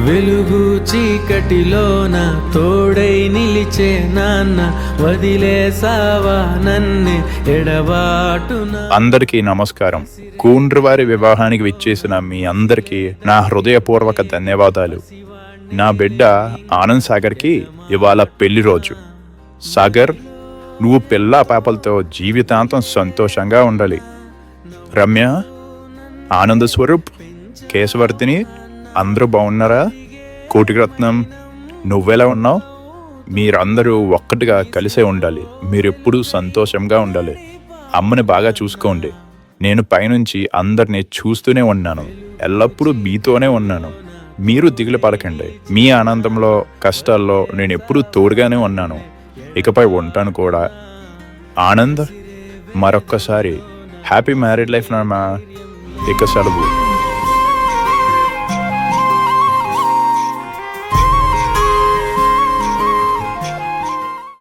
వెలుగు చీకటిలోన తోడై నిలిచే నాన్న, వదిలేసావా నన్నే ఎడబాటున. అందరికీ నమస్కారం. కూండ్రవారి వివాహానికి విచ్చేసిన మీ అందరికీ నా హృదయపూర్వక ధన్యవాదాలు. నా బిడ్డ ఆనంద్ సాగర్కి ఇవాళ పెళ్లి రోజు. సాగర్, నువ్వు పిల్ల పాపలతో జీవితాంతం సంతోషంగా ఉండాలి. రమ్య, ఆనంద స్వరూప్, కేశవర్ధిని అందరూ బాగున్నారా? కోటిరత్నం, నువ్వెలా ఉన్నావు? మీరందరూ ఒక్కటిగా కలిసే ఉండాలి. మీరెప్పుడూ సంతోషంగా ఉండాలి. అమ్మని బాగా చూసుకోండి. నేను పైనుంచి అందరినీ చూస్తూనే ఉన్నాను. ఎల్లప్పుడూ మీతోనే ఉన్నాను. మీరు దిగులు పడకండి. మీ ఆనందంలో, కష్టాల్లో నేను ఎప్పుడూ తోడుగానే ఉన్నాను. ఇకపై ఉంటాను కూడా. ఆనంద్, మరొక్కసారి హ్యాపీ మ్యారీడ్ లైఫ్ నాన్న. ఇక సెలవు.